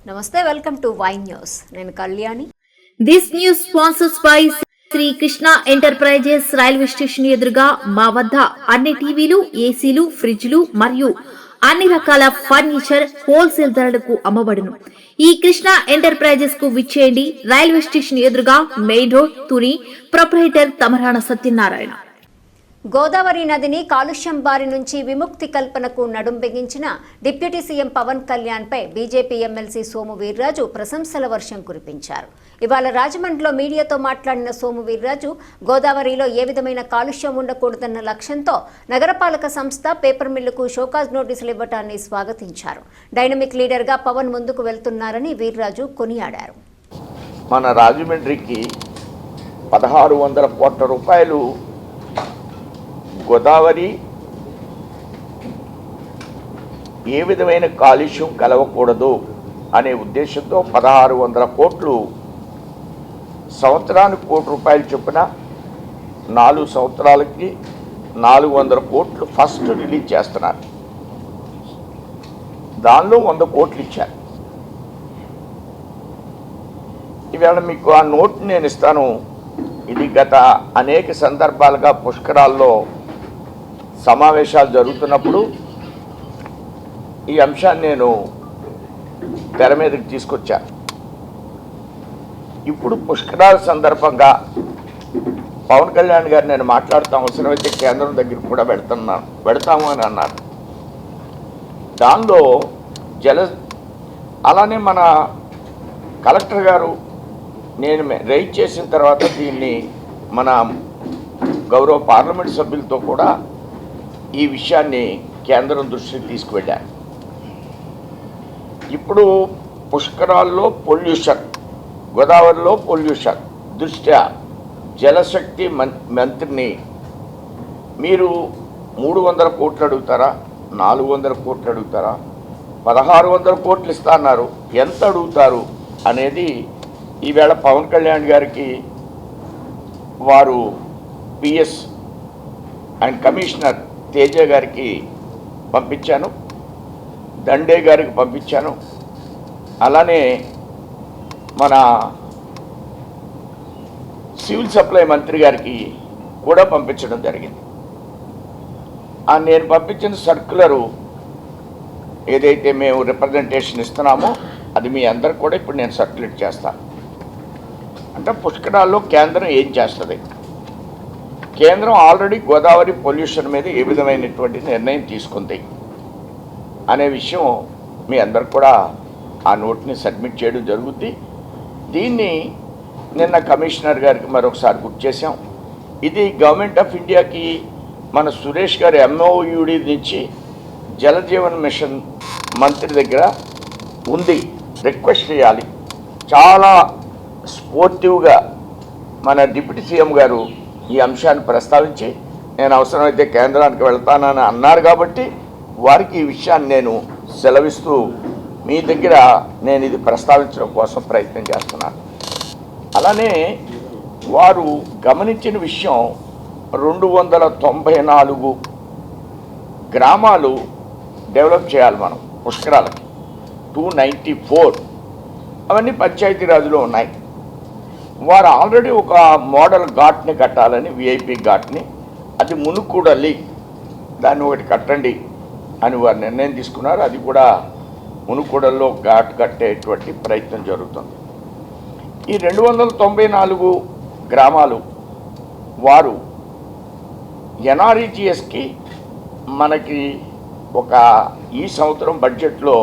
నమస్తే, welcome to Y news. నేను Kalyani. This news sponsors by Shri Krishna enterprises. Railway station ఎదురుగా మా వద్ద అన్ని టీవీలు, ఏసీలు, ఫ్రిడ్జ్లు మరియు అన్ని రకాల ఫర్నిచర్ హోల్సేల్ ధరలకు అమ్మబడును. ఈ కృష్ణ ఎంటర్ప్రైజెస్ కు విచ్చేయండి. రైల్వే స్టేషన్ ఎదురుగా, main road, Tuni. Proprietor Tamarana Satyanarayana. Godavari నదిని కాలుష్యం బారి నుంచి విముక్తి కల్పనకు నడుం బిగించిన డిప్యూటీ సీఎం పవన్ కళ్యాణ్ పై బీజేపీ ఎమ్మెల్సీ సోము వీర్రాజు ప్రశంసల వర్షం కురిపించారు. ఇవాళ రాజమండ్రిలో మీడియాతో మాట్లాడిన సోము వీర్రాజు గోదావరిలో ఏ విధమైన కాలుష్యం ఉండకూడదన్న లక్ష్యంతో నగరపాలక సంస్థ పేపర్ మిల్లుకు షోకాజ్ నోటీసులు ఇవ్వటాన్ని స్వాగతించారు. డైనమిక్ లీడర్ గా పవన్ ముందుకు వెళ్తున్నారని వీర్రాజు కొనియాడారు. మన రాజమండ్రికి 1600 కోట్ల రూపాయలు గోదావరి ఏ విధమైన కాలుష్యం కలవకూడదు అనే ఉద్దేశంతో 1600 కోట్లు సంవత్సరానికి ₹1 చొప్పున 4 సంవత్సరాలకి 400 కోట్లు ఫస్ట్ రిలీజ్ చేస్తున్నారు. దానిలో 100 కోట్లు ఇచ్చారు. ఇవాళ మీకు ఆ నోట్ నేను ఇస్తాను. ఇది గత అనేక సందర్భాలుగా పుష్కరాల్లో సమావేశాలు జరుగుతున్నప్పుడు ఈ అంశాన్ని నేను తెర మీదకి తీసుకొచ్చాను. ఇప్పుడు పుష్కరాల సందర్భంగా పవన్ కళ్యాణ్ గారు నేను మాట్లాడుతాం, అవసరమైతే కేంద్రం దగ్గరికి కూడా వెళతాము అని అన్నారు. దానిలో అలానే మన కలెక్టర్ గారు నేను రైజ్ చేసిన తర్వాత దీన్ని మన గౌరవ పార్లమెంట్ సభ్యులతో కూడా ఈ విషయాన్ని కేంద్రం దృష్టికి తీసుకువెళ్ళారు. ఇప్పుడు పుష్కరాల్లో పొల్యూషన్, గోదావరిలో పొల్యూషన్ దృష్ట్యా జలశక్తి మంత్రిని మీరు 300 కోట్లు అడుగుతారా, 400 కోట్లు అడుగుతారా, 1600 కోట్లు ఇస్తా అన్నారు, ఎంత అడుగుతారు అనేది ఈవేళ పవన్ కళ్యాణ్ గారికి వారు పిఎస్ అండ్ కమిషనర్ తేజ గారికి పంపించాను, దండే గారికి పంపించాను, అలానే మన సివిల్ సప్లై మంత్రి గారికి కూడా పంపించడం జరిగింది. నేను పంపించిన సర్క్యులరు ఏదైతే మేము రిప్రజెంటేషన్ ఇస్తున్నామో అది మీ అందరికి కూడా ఇప్పుడు నేను సర్క్యులేట్ చేస్తాను. అంటే పుష్కరాల్లో కేంద్రం ఏం చేస్తుంది, కేంద్రం ఆల్రెడీ గోదావరి పొల్యూషన్ మీద ఏ విధమైనటువంటి నిర్ణయం తీసుకుంది అనే విషయం మీ అందరికి కూడా ఆ నోట్ని సబ్మిట్ చేయడం జరుగుద్ది. దీన్ని నిన్న కమిషనర్ గారికి మరొకసారి గుర్తు చేశాం. ఇది గవర్నమెంట్ ఆఫ్ ఇండియాకి మన సురేష్ గారి MOUD నుంచి జలజీవన్ మిషన్ మంత్రి దగ్గర ఉంది, రిక్వెస్ట్ చేయాలి. చాలా స్పోర్టివ్గా మన డిప్యూటీ సీఎం గారు ఈ అంశాన్ని ప్రస్తావించి నేను అవసరమైతే కేంద్రానికి వెళ్తానని అన్నారు. కాబట్టి వారికి ఈ విషయాన్ని నేను సెలవిస్తూ మీ దగ్గర నేను ఇది ప్రస్తావించడం కోసం ప్రయత్నం చేస్తున్నాను. అలానే వారు గమనించిన విషయం 294 గ్రామాలు డెవలప్ చేయాలి మనం పుష్కరాలకి. 294 అవన్నీ పంచాయతీరాజులో ఉన్నాయి. వారు ఆల్రెడీ ఒక మోడల్ ఘాట్ని కట్టాలని, VIP ఘాట్ని, అది మునుకూడలి దాన్ని ఒకటి కట్టండి అని వారు నిర్ణయం తీసుకున్నారు. అది కూడా మునుకూడల్లో ఘాట్ కట్టేటువంటి ప్రయత్నం జరుగుతుంది. ఈ 294 గ్రామాలు వారు NREGSకి మనకి ఒక ఈ సంవత్సరం బడ్జెట్లో